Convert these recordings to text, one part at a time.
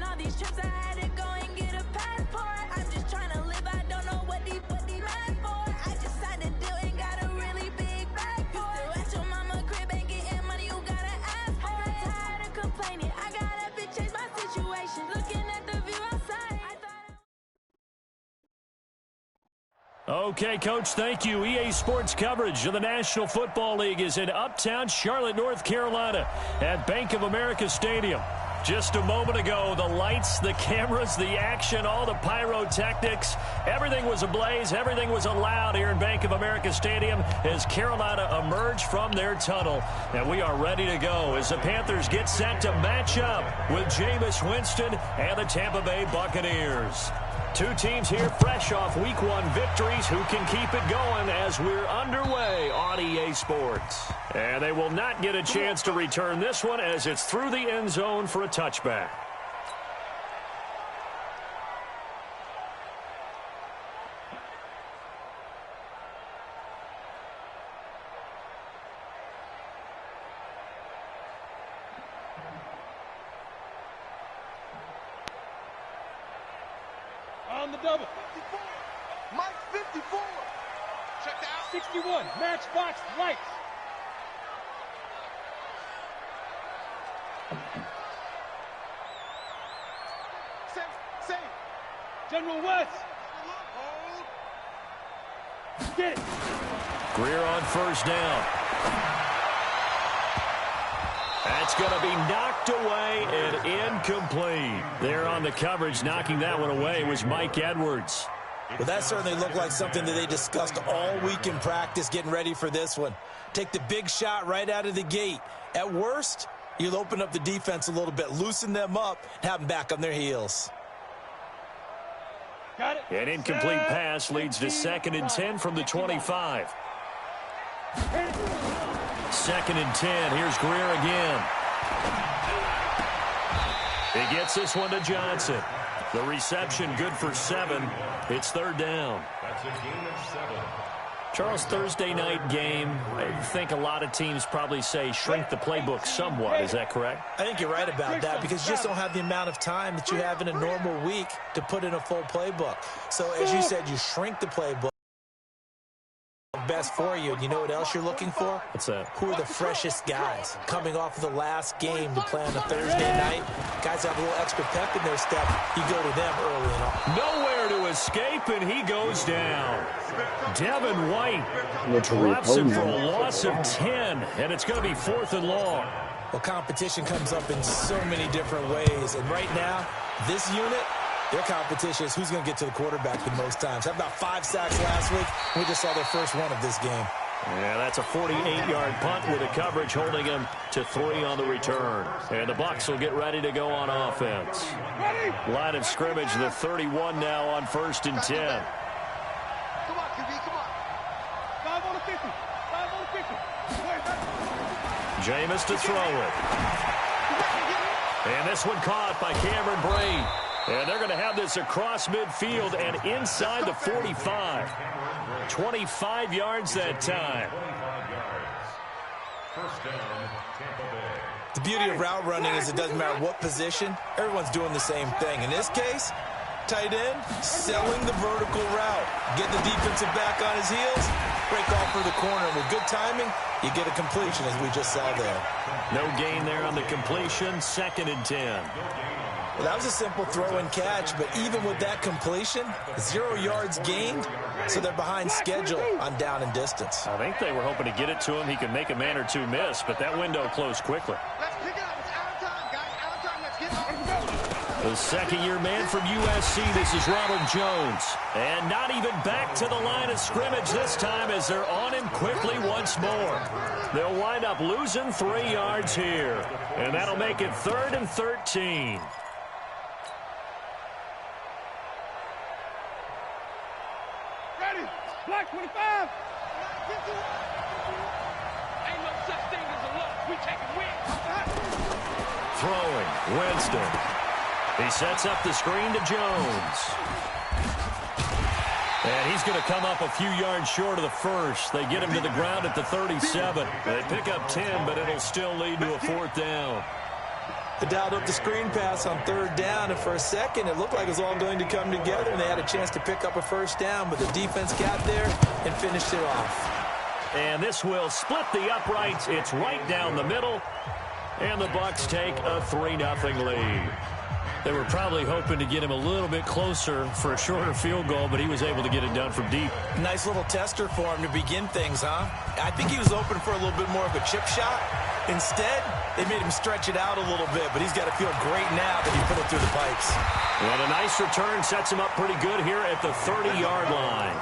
all these trips, I had to go and get a passport. I'm just trying to live, I don't know what they mad for. I just signed a deal and got a really big bag for it. Still at your mama crib and getting money, you gotta ask for it. I'm tired of complaining, I gotta change my situation. Looking at the view outside, I thought... Okay, Coach, thank you. EA Sports coverage of the National Football League is in uptown Charlotte, North Carolina at Bank of America Stadium. Just a moment ago, the lights, the cameras, the action, all the pyrotechnics, everything was ablaze, everything was allowed here in Bank of America Stadium as Carolina emerged from their tunnel. And we are ready to go as the Panthers get set to match up with Jameis Winston and the Tampa Bay Buccaneers. Two teams here fresh off Week 1 victories who can keep it going as we're underway on EA Sports. And they will not get a chance to return this one as it's through the end zone for a touchback. On the double. 54. Mike 54. Check out. 61. Matchbox lights. Same. General West. Get it. Greer on first down. That's going to be knocked away and incomplete. There on the coverage, knocking that one away was Mike Edwards. Well, that certainly looked like something that they discussed all week in practice, getting ready for this one. Take the big shot right out of the gate. At worst, you'll open up the defense a little bit, loosen them up, and have them back on their heels. Got it. An incomplete pass leads to 2nd and 10 from the 25. 2nd and 10. Here's Greer again. He gets this one to Johnson. The reception good for 7. It's 3rd down. That's a gain of 7. Charles, Thursday night game, I think a lot of teams probably say shrink the playbook somewhat. Is that correct? I think you're right about that because you just don't have the amount of time that you have in a normal week to put in a full playbook. So, as you said, you shrink the playbook. Best for you, and you know what else you're looking for? What's that? Who are the freshest guys coming off of the last game to play on a Thursday night? Guys have a little extra pep in their step. You go to them early and on. Nowhere to escape, and he goes down. Devin White drops him for a loss of 10, and it's going to be 4th and long. Well, competition comes up in so many different ways, and right now, this unit, their competition is who's going to get to the quarterback the most times. Had about 5 sacks last week. We just saw their first one of this game. Yeah, that's a 48-yard punt with a coverage holding him to 3 on the return. And the Bucs will get ready to go on offense. Line of scrimmage, the 31 now on 1st and 10. Come on, QB, come on. 5 on the 50. 5 on the 50. Jameis to throw it. And this one caught by Cameron Brate. And they're going to have this across midfield and inside the 45. 25 yards that time. First down, Tampa Bay. The beauty of route running is it doesn't matter what position. Everyone's doing the same thing. In this case, tight end, selling the vertical route. Get the defensive back on his heels, break off for the corner. With good timing, you get a completion, as we just saw there. No gain there on the completion. 2nd and 10. Well, that was a simple throw and catch, but even with that completion, 0 yards gained, so they're behind schedule on down and distance. I think they were hoping to get it to him. He could make a man or two miss, but that window closed quickly. Let's pick it up. It's out of time, guys. Out of time. Let's get on. The second-year man from USC, this is Ronald Jones. And not even back to the line of scrimmage this time as they're on him quickly once more. They'll wind up losing 3 yards here, and that'll make it 3rd and 13. Black 25. Ain't no such thing as a loss. We taking wins. Throwing, Winston. He sets up the screen to Jones. And he's going to come up a few yards short of the first. They get him to the ground at the 37. They pick up 10, but it'll still lead to a 4th down. Dialed up the screen pass on third down, and for a second it looked like it was all going to come together, and they had a chance to pick up a first down, but the defense got there and finished it off. And this will split the uprights. It's right down the middle, and the Bucs take a 3-0 lead. They were probably hoping to get him a little bit closer for a shorter field goal, but he was able to get it done from deep. Nice little tester for him to begin things, huh? I think he was open for a little bit more of a chip shot. Instead, they made him stretch it out a little bit, but he's got to feel great now that he put it through the pipes. And a nice return sets him up pretty good here at the 30-yard line.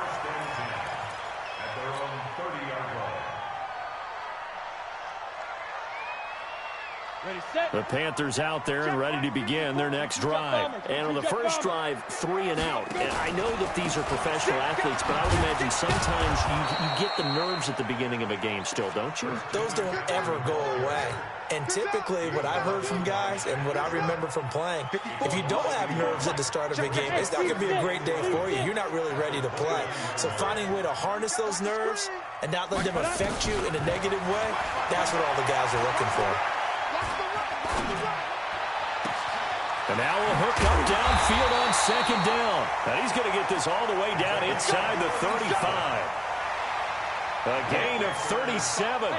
The Panthers out there and ready to begin their next drive. And on the first drive, 3 and out. And I know that these are professional athletes, but I would imagine sometimes you get the nerves at the beginning of a game still, don't you? Those don't ever go away. And typically what I've heard from guys and what I remember from playing, if you don't have nerves at the start of a game, it's not going to be a great day for you. You're not really ready to play. So finding a way to harness those nerves and not let them affect you in a negative way, that's what all the guys are looking for. And now a hook up downfield on second down. And he's going to get this all the way down inside the 35. A gain of 37.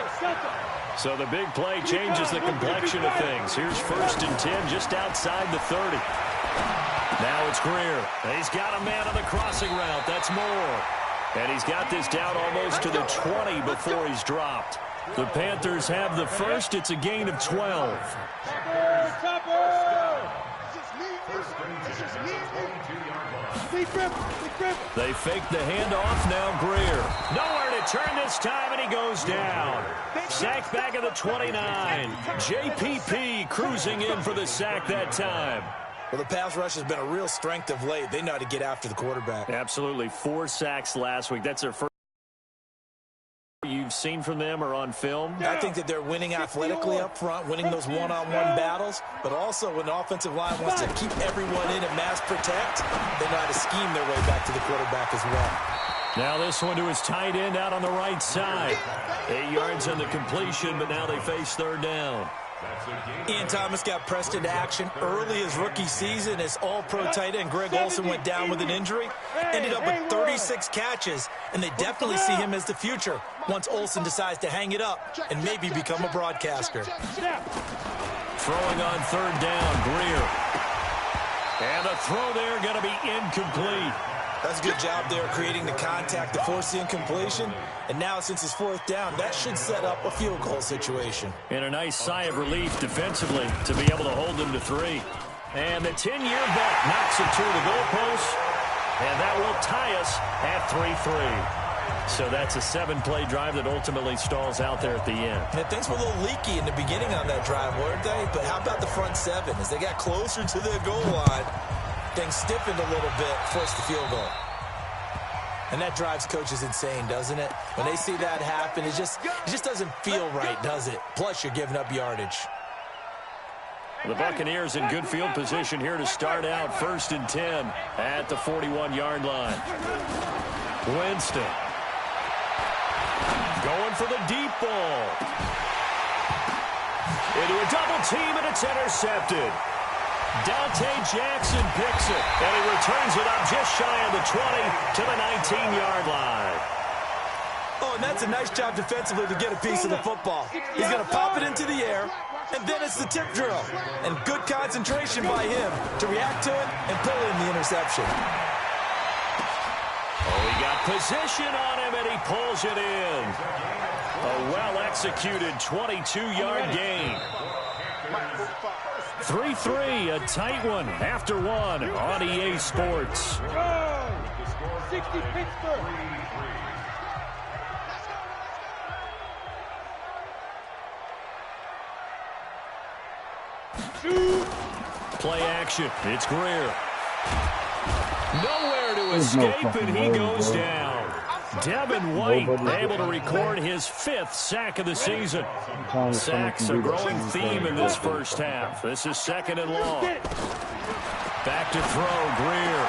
So the big play changes the complexion of things. Here's 1st and 10 just outside the 30. Now it's Greer. He's got a man on the crossing route. That's Moore. And he's got this down almost to the 20 before he's dropped. The Panthers have the first. It's a gain of 12. They fake the handoff. Now Greer. Nowhere to turn this time, and he goes down. Sack back at the 29. JPP cruising in for the sack that time. Well, the pass rush has been a real strength of late. They know how to get after the quarterback. Absolutely. 4 sacks last week. That's their first you've seen from them or on film? I think that they're winning athletically up front, winning those one-on-one battles, but also when the offensive line wants to keep everyone in and mass protect, they know how to scheme their way back to the quarterback as well. Now this one to his tight end out on the right side. 8 yards on the completion, but now they face third down. Ian Thomas got pressed into action early his rookie season as all-pro tight end Greg Olsen went down with an injury. Ended up with 36 catches, and they definitely see him as the future once Olsen decides to hang it up and maybe become a broadcaster. Throwing on third down, Greer. And the throw there going to be incomplete. That's a good job there creating the contact to force the incompletion. And now since it's 4th down, that should set up a field goal situation. And a nice sigh of relief defensively to be able to hold them to 3. And the 10-year bet knocks it to the goalpost. And that will tie us at 3-3. So that's a 7-play drive that ultimately stalls out there at the end. And things were a little leaky in the beginning on that drive, weren't they? But how about the front 7? As they got closer to the goal line, things stiffened a little bit, forced the field goal. And that drives coaches insane, doesn't it? When they see that happen, it just doesn't feel right, does it? Plus, you're giving up yardage. The Buccaneers in good field position here to start out 1st and 10 at the 41-yard line. Winston going for the deep ball. Into a double team, and it's intercepted. Dante Jackson picks it, and he returns it up just shy of the 20 to the 19-yard line. Oh, and that's a nice job defensively to get a piece of the football. He's going to pop it into the air, and then it's the tip drill. And good concentration by him to react to it and pull in the interception. Oh, he got position on him, and he pulls it in. A well-executed 22-yard gain. 3-3, a tight one after one on EA Sports. 60 Pittsburgh. Play action. It's Greer. Nowhere to escape, and he goes down. Devin White able to record his 5th sack of the season. Sacks a growing theme in this first half. This is 2nd and long. Back to throw, Greer.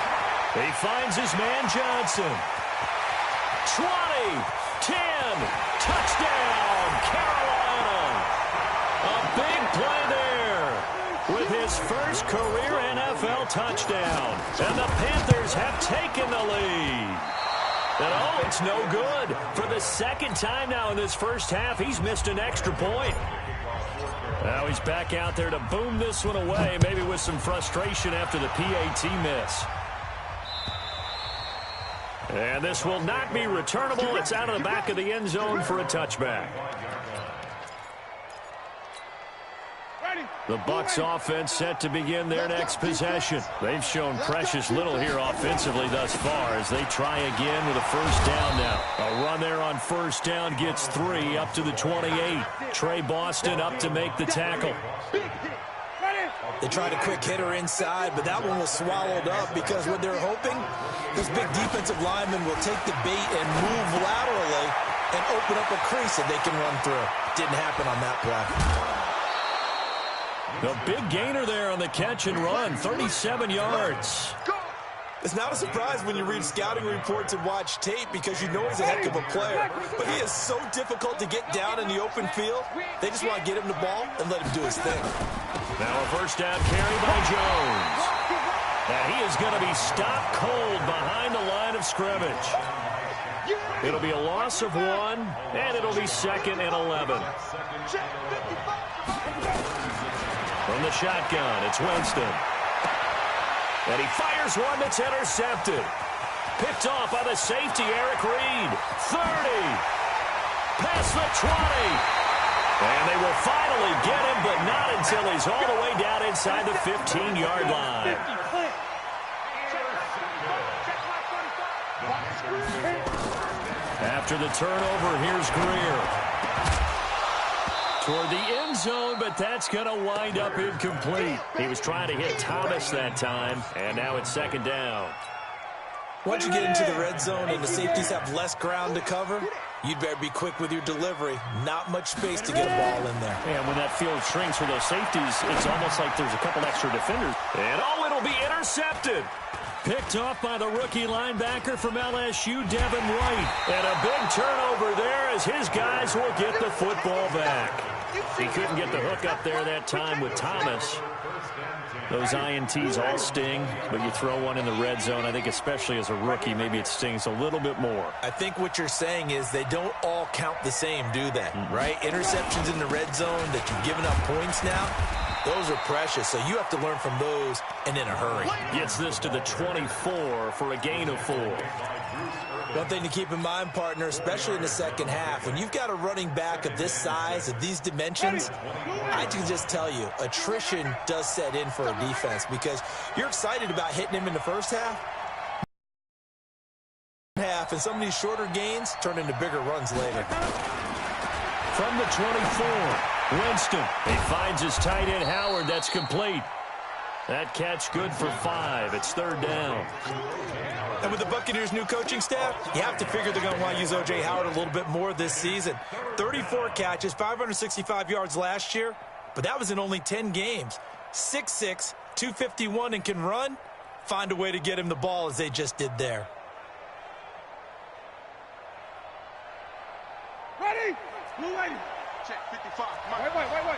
He finds his man Johnson. 20, 10, touchdown, Carolina. A big play there. his first career NFL touchdown. And the Panthers have taken the lead. And oh, it's no good. For the second time now in this first half, he's missed an extra point. Now he's back out there to boom this one away, maybe with some frustration after the PAT miss. And this will not be returnable. It's out of the back of the end zone for a touchback. The Bucs offense set to begin their next possession. They've shown precious little here offensively thus far as they try again with a first down now. A run there on first down gets 3 up to the 28. Trey Boston up to make the tackle. They tried a quick hitter inside, but that one was swallowed up because what they're hoping, this big defensive lineman will take the bait and move laterally and open up a crease that they can run through. Didn't happen on that play. The big gainer there on the catch and run, 37 yards. It's not a surprise when you read scouting reports and watch tape because you know he's a heck of a player. But he is so difficult to get down in the open field. They just want to get him the ball and let him do his thing. Now a first down carry by Jones. And he is going to be stopped cold behind the line of scrimmage. It'll be a loss of 1, and it'll be 2nd and 11. From the shotgun, it's Winston. And he fires one that's intercepted. Picked off by the safety, Eric Reed. 30. Past the 20. And they will finally get him, but not until he's all the way down inside the 15-yard line. After the turnover, here's Greer. Toward the end zone, but that's going to wind up incomplete. He was trying to hit Thomas that time, and now it's 2nd down. Once you get into the red zone and the safeties have less ground to cover, you'd better be quick with your delivery. Not much space to get a ball in there. And when that field shrinks for those safeties, it's almost like there's a couple extra defenders. And oh, it'll be intercepted. Picked off by the rookie linebacker from LSU, Devin White. And a big turnover there as his guys will get the football back. He couldn't get the hook up there that time with Thomas. Those INTs all sting, but you throw one in the red zone, I think especially as a rookie, maybe it stings a little bit more. I think what you're saying is they don't all count the same, do they? Right? Interceptions in the red zone that you've given up points now, those are precious, so you have to learn from those and in a hurry. Gets this to the 24 for a gain of 4. One thing to keep in mind, partner, especially in the second half, when you've got a running back of this size, of these dimensions, I can just tell you, attrition does set in for a defense because you're excited about hitting him in the first half, and some of these shorter gains turn into bigger runs later. From the 24, Winston. He finds his tight end, Howard. That's complete. That catch good for 5. It's 3rd down. And with the Buccaneers' new coaching staff, you have to figure they're going to want to use O.J. Howard a little bit more this season. 34 catches, 565 yards last year, but that was in only 10 games. 6'6", 251, and can run. Find a way to get him the ball as they just did there. Ready? Blue lady. Check 55. Wait.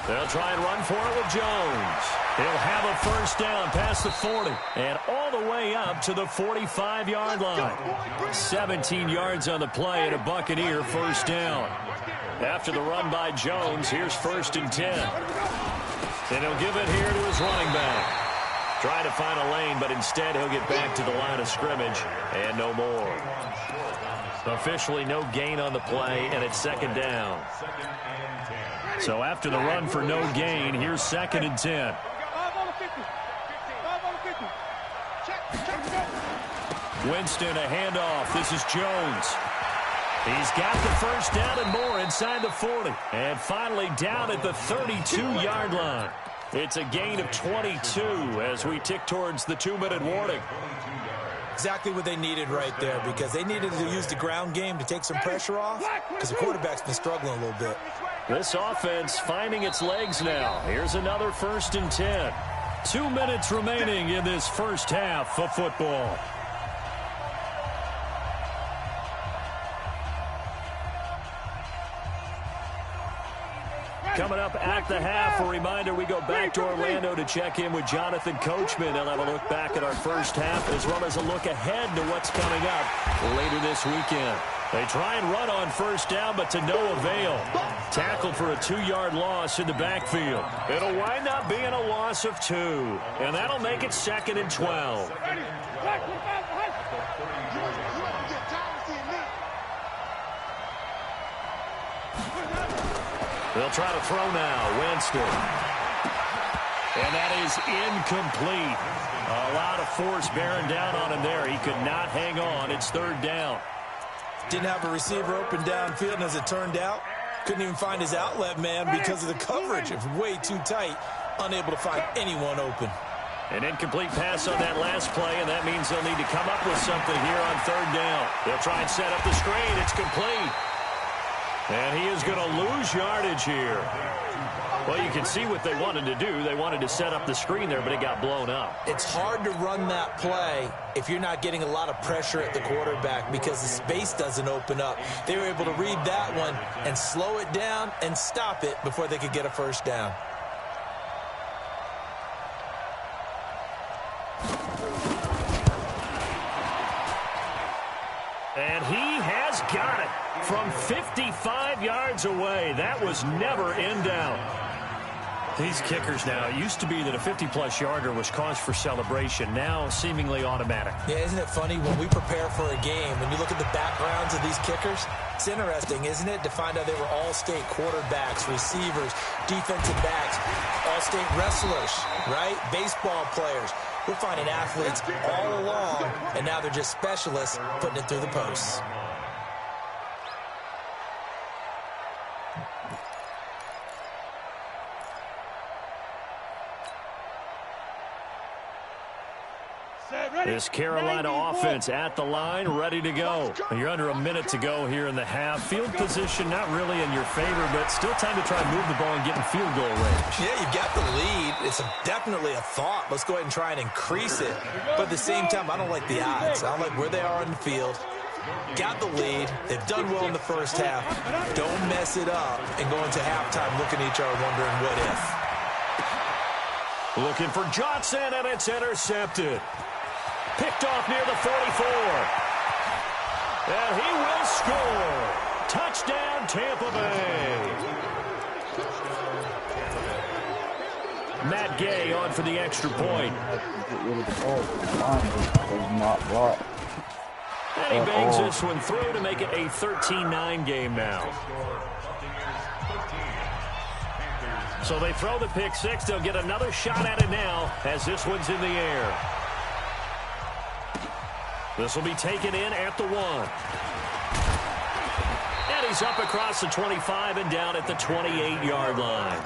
They'll try and run for it with Jones. He'll have a first down past the 40 and all the way up to the 45-yard line. 17 yards on the play and a Buccaneer first down. After the run by Jones, here's 1st and 10. And he'll give it here to his running back. Try to find a lane, but instead he'll get back to the line of scrimmage and no more. Officially no gain on the play, and it's 2nd down. So after the run for no gain, here's 2nd and 10. Winston, a handoff. This is Jones. He's got the first down and more inside the 40. And finally down at the 32-yard line. It's a gain of 22 as we tick towards the 2-minute warning. Exactly what they needed right there because they needed to use the ground game to take some pressure off because the quarterback's been struggling a little bit. This offense finding its legs now. Here's another 1st and 10. 2 minutes remaining in this first half of football. Coming up at the half, a reminder, we go back to Orlando to check in with Jonathan Coachman. He'll have a look back at our first half as well as a look ahead to what's coming up later this weekend. They try and run on first down, but to no avail. Tackled for a 2-yard loss in the backfield. It'll wind up being a loss of 2, and that'll make it 2nd and 12. They'll try to throw now. Winston. And that is incomplete. A lot of force bearing down on him there. He could not hang on. It's 3rd down. Didn't have a receiver open downfield, and as it turned out, couldn't even find his outlet man because of the coverage. It was way too tight, unable to find anyone open. An incomplete pass on that last play, and that means they'll need to come up with something here on 3rd down. They'll try and set up the screen. It's complete. And he is going to lose yardage here. Well, you can see what they wanted to do. They wanted to set up the screen there, but it got blown up. It's hard to run that play if you're not getting a lot of pressure at the quarterback because the space doesn't open up. They were able to read that one and slow it down and stop it before they could get a first down. And he has got it from 55 yards away. That was never in doubt. These kickers now, it used to be that a 50-plus yarder was cause for celebration. Now seemingly automatic. Yeah, isn't it funny when we prepare for a game, when you look at the backgrounds of these kickers, it's interesting, isn't it, to find out they were all-state quarterbacks, receivers, defensive backs, all-state wrestlers, right? Baseball players. We're finding athletes all along, and now they're just specialists putting it through the posts. This Carolina offense at the line, ready to go. You're under a minute to go here in the half. Field position not really in your favor, but still time to try and move the ball and get in field goal range. Yeah, you've got the lead. It's definitely a thought. Let's go ahead and try and increase it. But at the same time, I don't like the odds. I don't like where they are on the field. Got the lead. They've done well in the first half. Don't mess it up and go into halftime looking at each other wondering what if. Looking for Johnson, and it's intercepted. Picked off near the 44. And he will score. Touchdown, Tampa Bay. Matt Gay on for the extra point. And he bangs this one through to make it a 13-9 game now. So they throw the pick six. They'll get another shot at it now as this one's in the air. This will be taken in at the 1. And he's up across the 25 and down at the 28-yard line.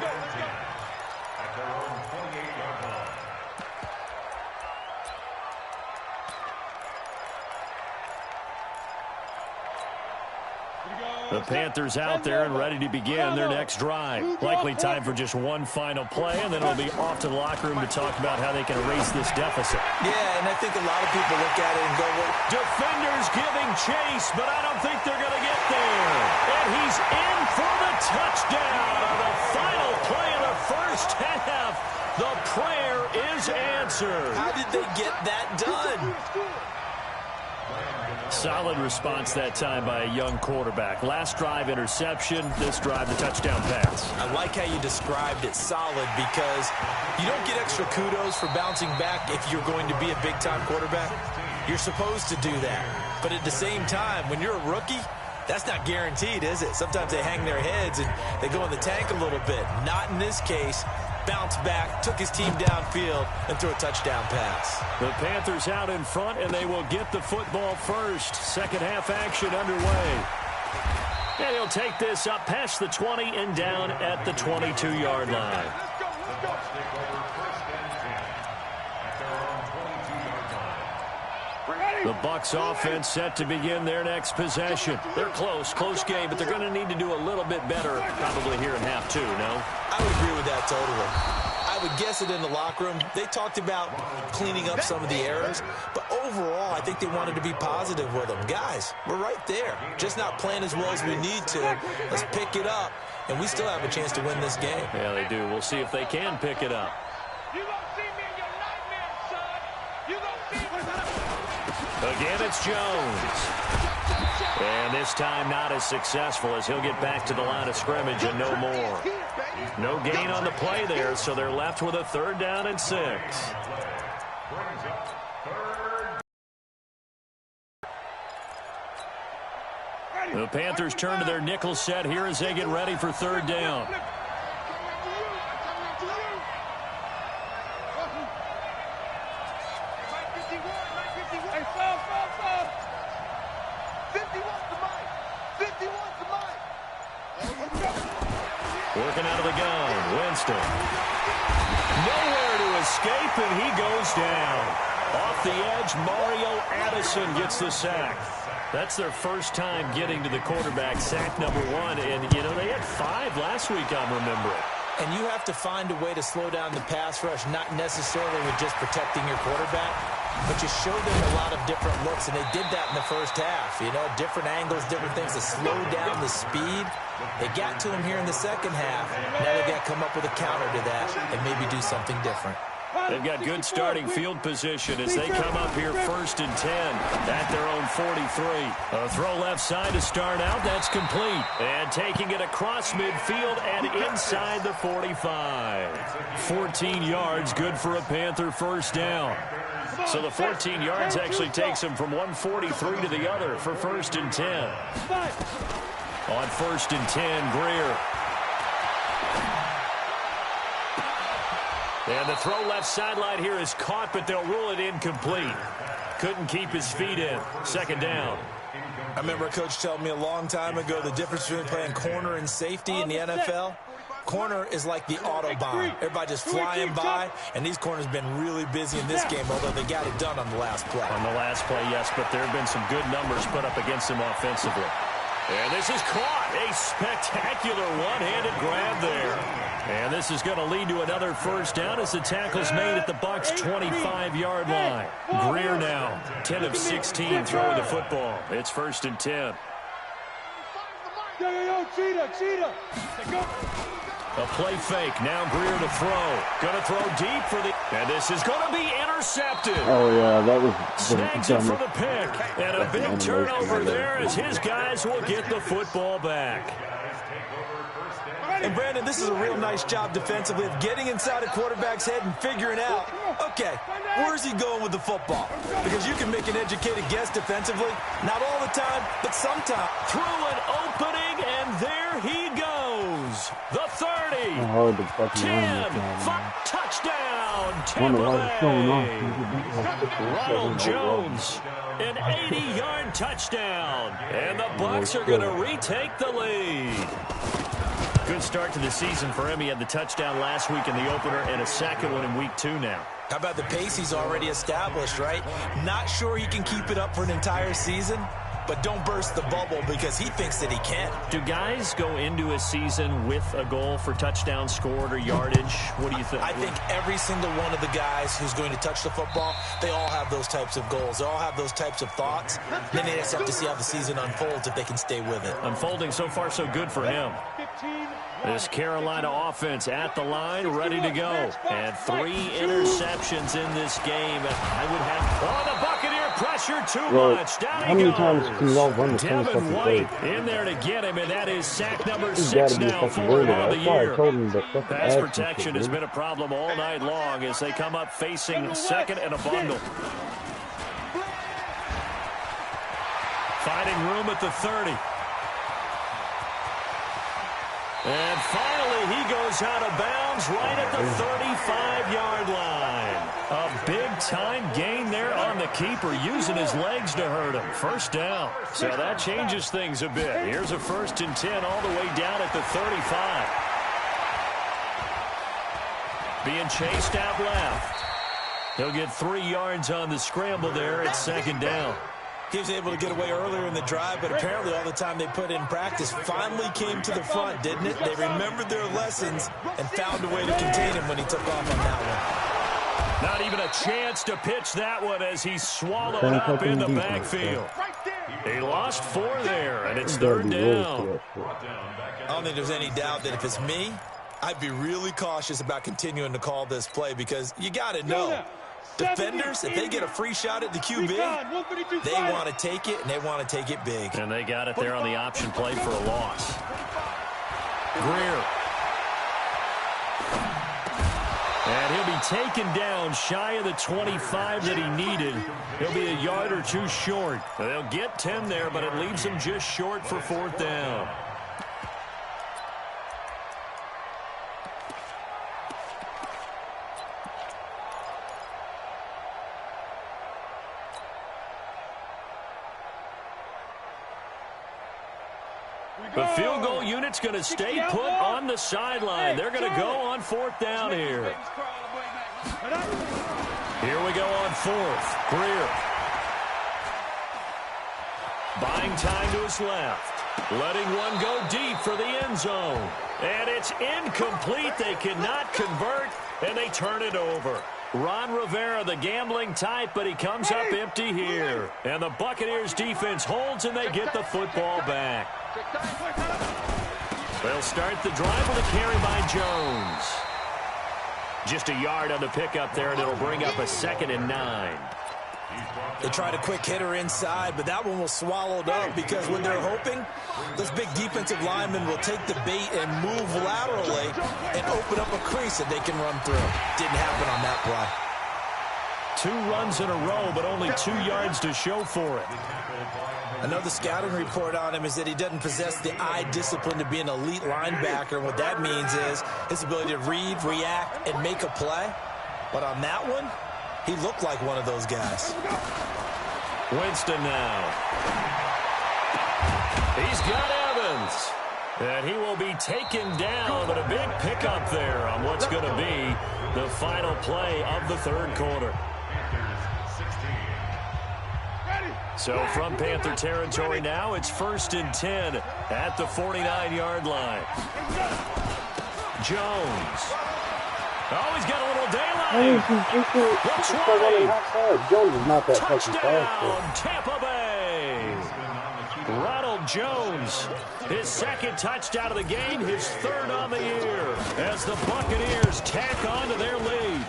The Panthers out there and ready to begin their next drive. Likely time for just one final play, and then it'll be off to the locker room to talk about how they can erase this deficit. Yeah, and I think a lot of people look at it and go, well, defenders giving chase, but I don't think they're going to get there. And he's in for the touchdown on the final play of the first half. The prayer is answered. How did they get that done? Solid response that time by a young quarterback. Last drive, interception. This drive, the touchdown pass. I like how you described it, solid, because you don't get extra kudos for bouncing back if you're going to be a big-time quarterback. You're supposed to do that. But at the same time, when you're a rookie, that's not guaranteed, is it? Sometimes they hang their heads and they go in the tank a little bit. Not in this case. Bounced back, took his team downfield, and threw a touchdown pass. The Panthers out in front, and they will get the football first. Second half action underway. And he'll take this up past the 20 and down at the 22-yard line. The Bucs offense set to begin their next possession. They're close game, but they're going to need to do a little bit better probably here in half two, no? I would agree with that totally. I would guess it in the locker room. They talked about cleaning up some of the errors, but overall, I think they wanted to be positive with them. Guys, we're right there. Just not playing as well as we need to. Let's pick it up and we still have a chance to win this game. Yeah, they do. We'll see if they can pick it up. You gonna see me in your nightmares, son. You gonna see me. Again, it's Jones. And this time not as successful as he'll get back to the line of scrimmage and no more. No gain on the play there, so they're left with a 3rd down and 6. The Panthers turn to their nickel set here as they get ready for 3rd down. Working out of the gun, Winston. Nowhere to escape, and he goes down. Off the edge, Mario Addison gets the sack. That's their first time getting to the quarterback, sack number 1. And, you know, they had 5 last week, I'm remembering. And you have to find a way to slow down the pass rush, not necessarily with just protecting your quarterback, but you show them a lot of different looks, and they did that in the first half. You know, different angles, different things to slow down the speed. They got to him here in the second half. Now they've got to come up with a counter to that and maybe do something different. They've got good starting field position as they come up here 1st and 10 at their own 43. A throw left side to start out. That's complete. And taking it across midfield and inside the 45. 14 yards, good for a Panther 1st down. So the 14 yards actually takes him from 143 to the other for 1st and 10. On 1st and 10, Greer. And the throw left sideline here is caught, but they'll rule it incomplete. Couldn't keep his feet in. 2nd down. I remember a coach telling me a long time ago the difference between playing corner and safety in the NFL. Corner is like the Autobahn. Everybody just flying by, and these corners have been really busy in this game, although they got it done on the last play. On the last play, yes, but there have been some good numbers put up against them offensively. And this is caught. A spectacular one-handed grab there. And this is going to lead to another 1st down as the tackle's made at the Bucs' 25-yard line. Greer now, 10 of 16 throwing the football. It's 1st and 10. Cheetah. A play fake. Now Greer to throw. Going to throw deep for the... And this is going to be intercepted. Oh, yeah, that was... Snags it for the pick. And a big turnover there as his guys will get the football back. And, Brandon, this is a real nice job defensively of getting inside a quarterback's head and figuring out, okay, where's he going with the football? Because you can make an educated guess defensively. Not all the time, but sometimes. Through an opening, and there he goes. The 30. 10. Touchdown. Tampa Bay. Ronald Jones. An 80-yard touchdown. And the Bucs are going to retake the lead. Good start to the season for him. He had the touchdown last week in the opener and a second one in week 2 now. How about the pace he's already established, right? Not sure he can keep it up for an entire season, but don't burst the bubble because he thinks that he can. Do guys go into a season with a goal for touchdown scored or yardage? What do you think? I think every single one of the guys who's going to touch the football, they all have those types of goals. They all have those types of thoughts. Then they just have to see how the season unfolds if they can stay with it. Unfolding so far so good for him. This Carolina offense at the line, ready to go. And 3 interceptions in this game. I would have... Oh, the Buccaneer pressure too much. Down how many times can y'all run the same Devin fucking White play? in there to get him, and that is sack number He's 6 gotta be now fucking for worried him on about the it. That's why I year. told him the fucking Pass action protection shit, has dude. been a problem all night long as they come up facing 2nd and a bundle. Finding room at the 30. And finally, he goes out of bounds right at the 35-yard line. A big-time gain there on the keeper, using his legs to hurt him. 1st down. So that changes things a bit. Here's a 1st and 10 all the way down at the 35. Being chased out left. He'll get 3 yards on the scramble there at 2nd down. He was able to get away earlier in the drive, but apparently all the time they put in practice finally came to the front, didn't it? They remembered their lessons and found a way to contain him when he took off on that one. Not even a chance to pitch that one as he's swallowed up in the backfield. He lost 4 there, and it's 3rd down. I don't think there's any doubt that if it's me, I'd be really cautious about continuing to call this play because you got to know, defenders, if they get a free shot at the QB, they want to take it, and they want to take it big. And they got it there on the option play for a loss. Greer. And he'll be taken down shy of the 25 that he needed. He'll be a yard or two short. They'll get 10 there, but it leaves him just short for 4th down. The field goal unit's going to stay put on the sideline. They're going to go on 4th down here. Here we go on 4th. Greer. Buying time to his left. Letting one go deep for the end zone. And it's incomplete. They cannot convert, and they turn it over. Ron Rivera, the gambling type, but he comes up empty here. And the Buccaneers defense holds, and they get the football back. They'll start the drive with a carry by Jones. Just a yard on the pickup there, and it'll bring up a 2nd and 9. They tried a quick hitter inside, but that one was swallowed up because when they're hoping, those big defensive linemen will take the bait and move laterally and open up a crease that they can run through. Didn't happen on that play. 2 runs in a row, but only 2 yards to show for it. I know the scouting report on him is that he doesn't possess the eye discipline to be an elite linebacker. And what that means is his ability to read, react, and make a play. But on that one, he looked like one of those guys. Winston now. He's got Evans. And he will be taken down, but a big pickup there on what's going to be the final play of the 3rd quarter. So from Panther territory now, it's 1st and 10 at the 49-yard line. Jones. Oh, he's got a little daylight. Jones is not that fucking Touchdown, fast. Tampa Bay. Ronald Jones, his 2nd touchdown of the game, his 3rd on the year, as the Buccaneers tack on to their lead.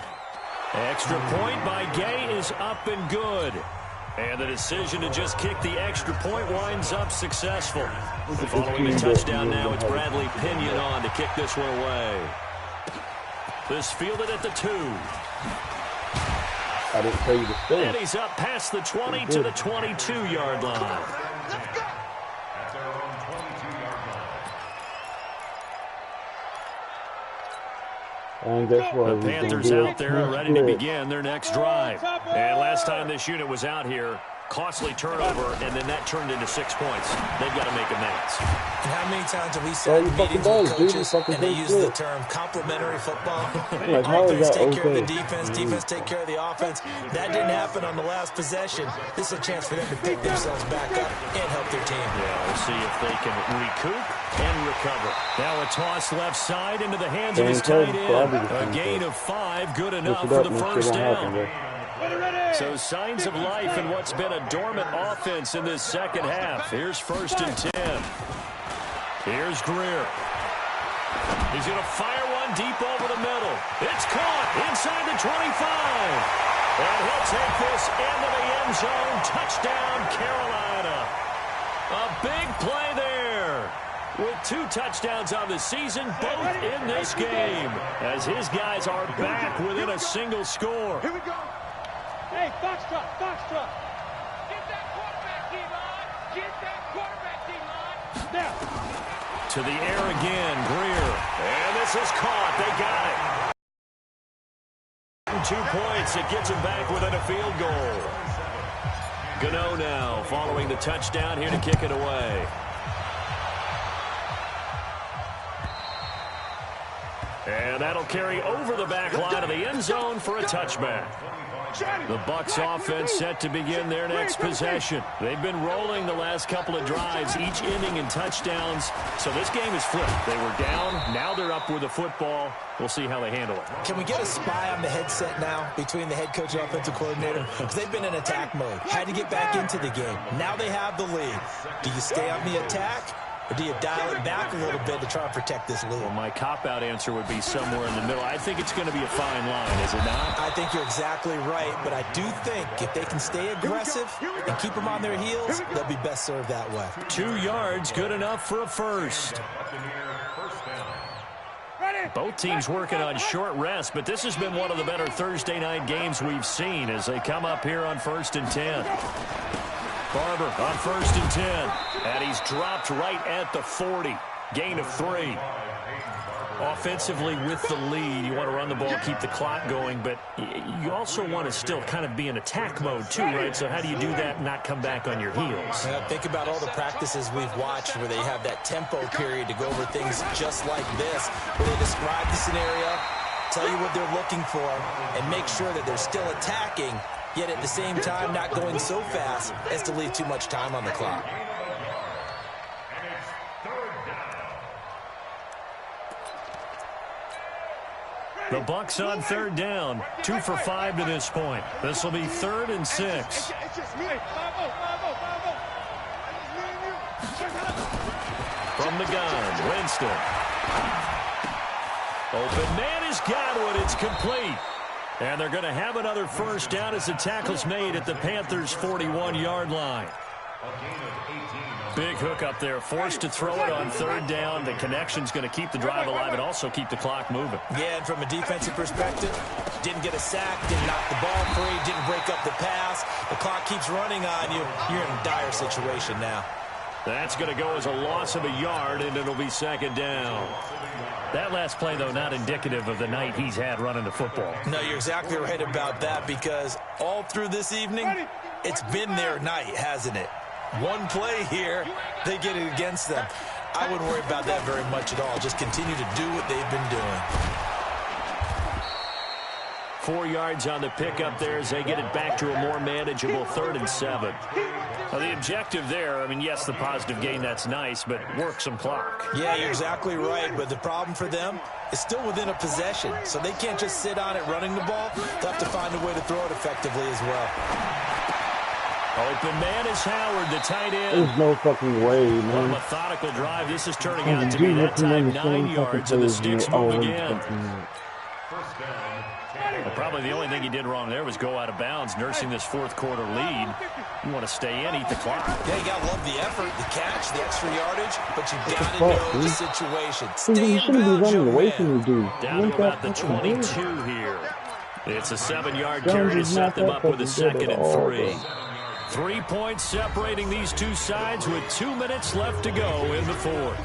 Extra point by Gay is up and good. And the decision to just kick the extra point winds up successful. Following the touchdown now, it's Bradley Pinion on to kick this one away. This fielded at the 2. I didn't tell you to stay. And he's up past the 20 to the 22-yard line. And guess what? The Panthers out there and ready to begin their next drive. And last time this unit was out here, costly turnover, and then that turned into 6 points. They've got to make amends. And how many times have we sat in meetings with coaches and they use the term complementary football? Offense take care of the defense, defense take care of the offense. That didn't happen on the last possession. This is a chance for them to pick themselves back up and help their team. Yeah, we'll see if they can recoup and recover. Now a toss left side into the hands of his tight end. A gain of 5, good enough for the 1st down. So signs of life in what's been a dormant offense in this 2nd half. Here's 1st and 10. Here's Greer. He's going to fire one deep over the middle. It's caught inside the 25. And he'll take this into the end zone. Touchdown, Carolina. A big play there. With 2 touchdowns on the season, both in this game. As his guys are back within a single score. Here we go. Hey, Foxtrot, Foxtrot. Get that quarterback, D-line. Get that quarterback, D-line. Now. To the air again, Greer. And this is caught. They got it. 2 points. It gets him back within a field goal. Gano now following the touchdown here to kick it away. And that'll carry over the back line of the end zone for a touchback. The Bucs offense set to begin their next possession. They've been rolling the last couple of drives, each ending in touchdowns. So this game is flipped. They were down. Now they're up with the football. We'll see how they handle it. Can we get a spy on the headset now between the head coach and offensive coordinator? Because they've been in attack mode. Had to get back into the game. Now they have the lead. Do you stay on the attack Or do you dial it back a little bit to try and protect this lead? Well, my cop-out answer would be somewhere in the middle. I think it's going to be a fine line, is it not? I think you're exactly right, but I do think if they can stay aggressive and keep them on their heels, they'll be best served that way. 2 yards, good enough for a first. Both teams working on short rest, but this has been one of the better Thursday night games we've seen as they come up here on 1st and 10. Barber on 1st and 10, and he's dropped right at the 40. Gain of 3. Offensively with the lead, you want to run the ball, keep the clock going, but you also want to still kind of be in attack mode too, right? So how do you do that and not come back on your heels? Think about all the practices we've watched where they have that tempo period to go over things just like this, where they describe the scenario, tell you what they're looking for, and make sure that they're still attacking, yet at the same time not going so fast as to leave too much time on the clock. The Bucs on 3rd down, 2 for 5 to this point. This will be 3rd and 6. From the gun, Winston. Open man has got it. It's complete. And they're going to have another first down as the tackle's made at the Panthers' 41-yard line. Big hook up there, forced to throw it on 3rd down. The connection's going to keep the drive alive and also keep the clock moving. Yeah, and from a defensive perspective, didn't get a sack, didn't knock the ball free, didn't break up the pass. The clock keeps running on you. You're in a dire situation now. That's going to go as a loss of a yard, and it'll be 2nd down. That last play, though, not indicative of the night he's had running the football. No, you're exactly right about that, because all through this evening, it's been their night, hasn't it? One play here, they get it against them. I wouldn't worry about that very much at all. Just continue to do what they've been doing. 4 yards on the pickup there as they get it back to a more manageable 3rd and 7. Well, the objective there, I mean, yes, the positive gain, that's nice, but work some clock. Yeah, you're exactly right, but the problem for them is still within a possession, so they can't just sit on it running the ball. They'll have to find a way to throw it effectively as well. Open man is Howard, the tight end. There's no fucking way, What a man. methodical drive. This is turning out to be that time 9 yards, and the sticks move again. Well, probably the only thing he did wrong there was go out of bounds, nursing this 4th quarter lead. You want to stay in, eat the clock. Yeah, you got to love the effort, the catch, the extra yardage, but you got to know the situation. Stay You in shouldn't be bounds, running you'll away win. from you, dude. Down to about the 22 here. It's a 7-yard carry to set them up with a 2nd and 3. 3 points separating these two sides with 2 minutes left to go in the 4th.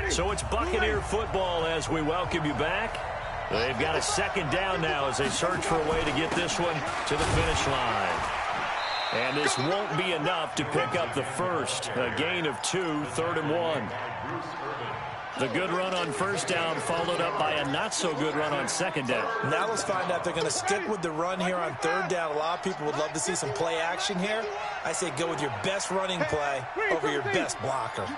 So it's Buccaneer football as we welcome you back. They've got a 2nd down now as they search for a way to get this one to the finish line. And this won't be enough to pick up the first. A gain of 2, 3rd and 1. The good run on 1st down followed up by a not-so-good run on 2nd down. Now let's find out if they're going to stick with the run here on 3rd down. A lot of people would love to see some play action here. I say go with your best running play over your best blocker.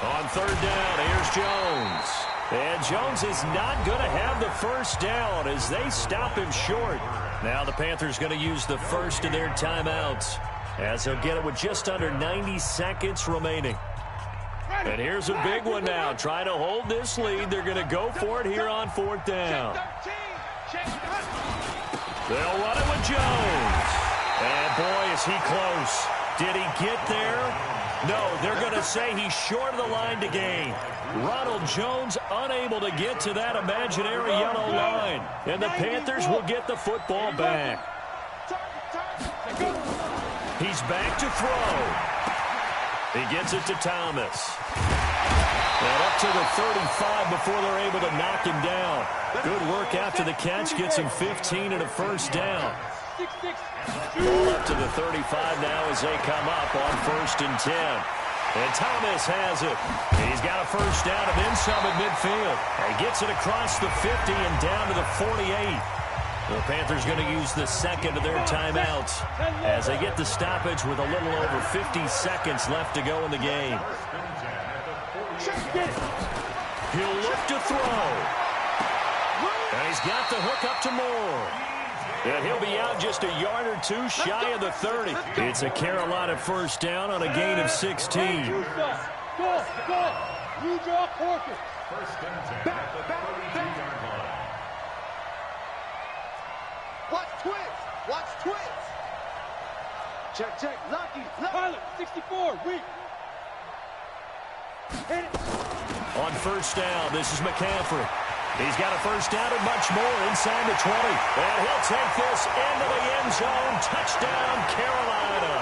On 3rd down, here's Jones. And Jones is not going to have the first down as they stop him short. Now the Panthers going to use the first of their timeouts as they'll get it with just under 90 seconds remaining. And here's a big one now. Trying to hold this lead. They're going to go for it here on 4th down. They'll run it with Jones. And boy, is he close. Did he get there? No, they're going to say he's short of the line to gain. Ronald Jones unable to get to that imaginary yellow line. And the Panthers will get the football back. He's back to throw. He gets it to Thomas. And up to the 35 before they're able to knock him down. Good work after the catch. Gets him 15 and a first down. Ball up to the 35 now as they come up on 1st and 10. And Thomas has it. He's got a first down of in some at midfield. And gets it across the 50 and down to the 48. The Panthers going to use the 2nd of their timeouts as they get the stoppage with a little over 50 seconds left to go in the game. He'll look to throw. And he's got the hook up to Moore. And he'll be out just a yard or two shy of the 30. It's a Carolina first down on a gain of 16. Go. You draw quarter. First and 10 at the 32-yard line. Watch twins. Check. Lucky. Pilot, 64, weak. Hit it. On first down, this is McCaffrey. He's got a first down and much more inside the 20. And he'll take this into the end zone. Touchdown, Carolina.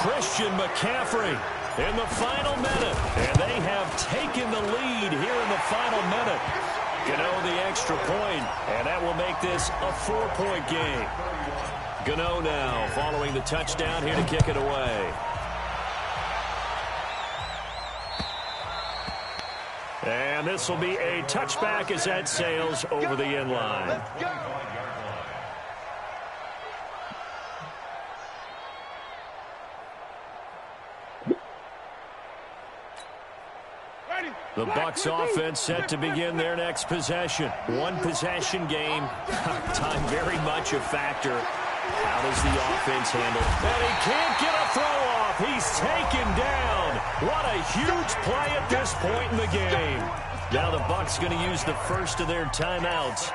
Christian McCaffrey in the final minute. And they have taken the lead here in the final minute. Gano the extra point, and that will make this a 4-point game. Gano now following the touchdown here to kick it away. And this will be a touchback as that sails over the end line. The Bucs offense set to begin their next possession. One possession game. Time very much a factor. How does the offense handle? And he can't get a throw off. He's taken down. What a huge play at this point in the game. Now the Bucs going to use the first of their timeouts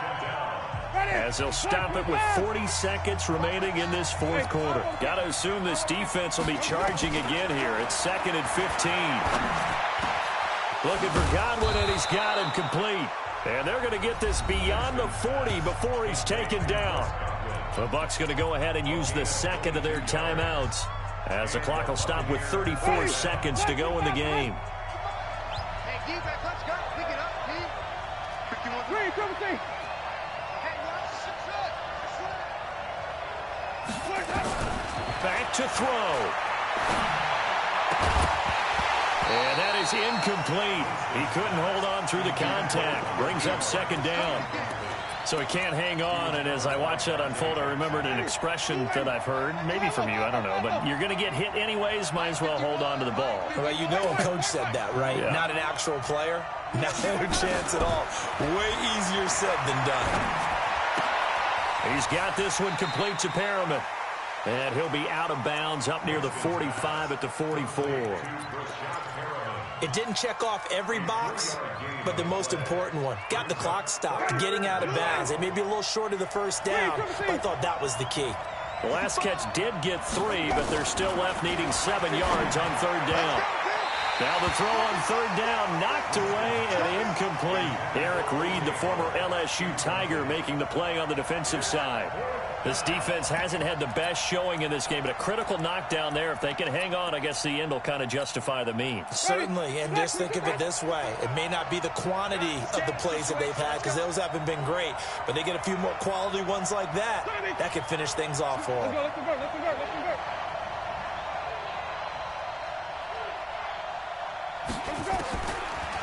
as they'll stop it with 40 seconds remaining in this fourth quarter. Got to assume this defense will be charging again here. It's 2nd and 15. Looking for Godwin, and he's got him complete. And they're going to get this beyond the 40 before he's taken down. The Bucs going to go ahead and use the second of their timeouts as the clock will stop with 34 seconds to go in the game. Hey, defense, let's go. Pick it up, team. 3, come see. Hey, Back to throw. And that is incomplete. He couldn't hold on through the contact. Brings up second down. So he can't hang on, and as I watch that unfold, I remembered an expression that I've heard, maybe from you, I don't know, but you're going to get hit anyways, might as well hold on to the ball. Well, you know a coach said that, right? Yeah. Not an actual player. Not a chance at all. Way easier said than done. He's got this one complete to Perriman. And he'll be out of bounds up near the 45 at the 44. It didn't check off every box, but the most important one. Got the clock stopped, getting out of bounds. It may be a little short of the first down, but I thought that was the key. The last catch did get 3, but they're still left needing 7 yards on third down. Now the throw on third down, knocked away and incomplete. Eric Reed, the former LSU Tiger, making the play on the defensive side. This defense hasn't had the best showing in this game, but a critical knockdown there. If they can hang on, I guess the end will kind of justify the means. Certainly, and just think of it this way. It may not be the quantity of the plays that they've had, because those haven't been great, but they get a few more quality ones like that. That can finish things off for them. Let them go.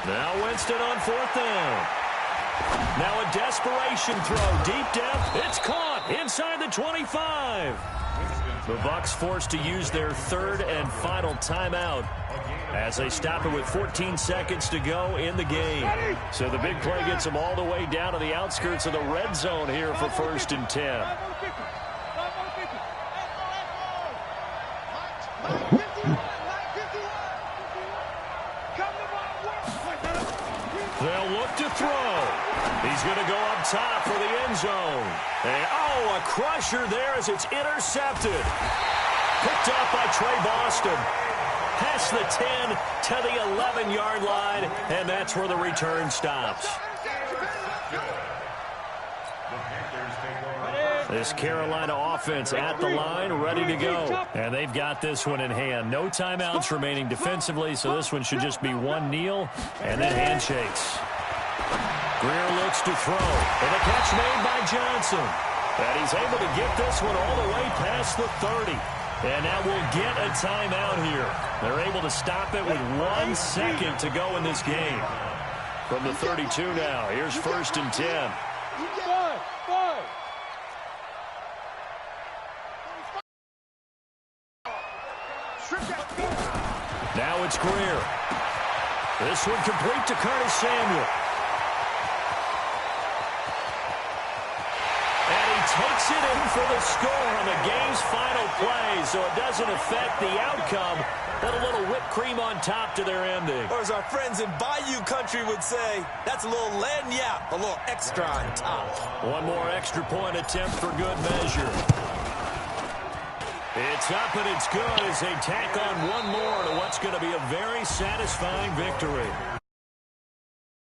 Now Winston on fourth down. Now a desperation throw deep down. It's caught inside the 25. The Bucs forced to use their third and final timeout as they stop it with 14 seconds to go in the game. So the big play gets them all the way down to the outskirts of the red zone here for 1st and 10. They'll look to throw. He's going to go up top for the end zone. And, a crusher there as it's intercepted. Picked up by Trey Boston. Past the 10 to the 11-yard line, and that's where the return stops. This Carolina offense at the line, ready to go. And they've got this one in hand. No timeouts remaining defensively, so this one should just be one kneel and then handshakes. Greer looks to throw. And a catch made by Johnson. And he's able to get this one all the way past the 30. And now we'll get a timeout here. They're able to stop it with 1 second to go in this game. From the 32 now, here's 1st and 10. Five. Now it's Greer. This one complete to Curtis Samuel. And he takes it in for the score on the game's final play, so it doesn't affect the outcome. But a little whipped cream on top to their ending. Or as our friends in Bayou Country would say, that's a little lagniappe, a little extra on top. One more extra point attempt for good measure. It's up and it's good as they tack on one more to what's going to be a very satisfying victory.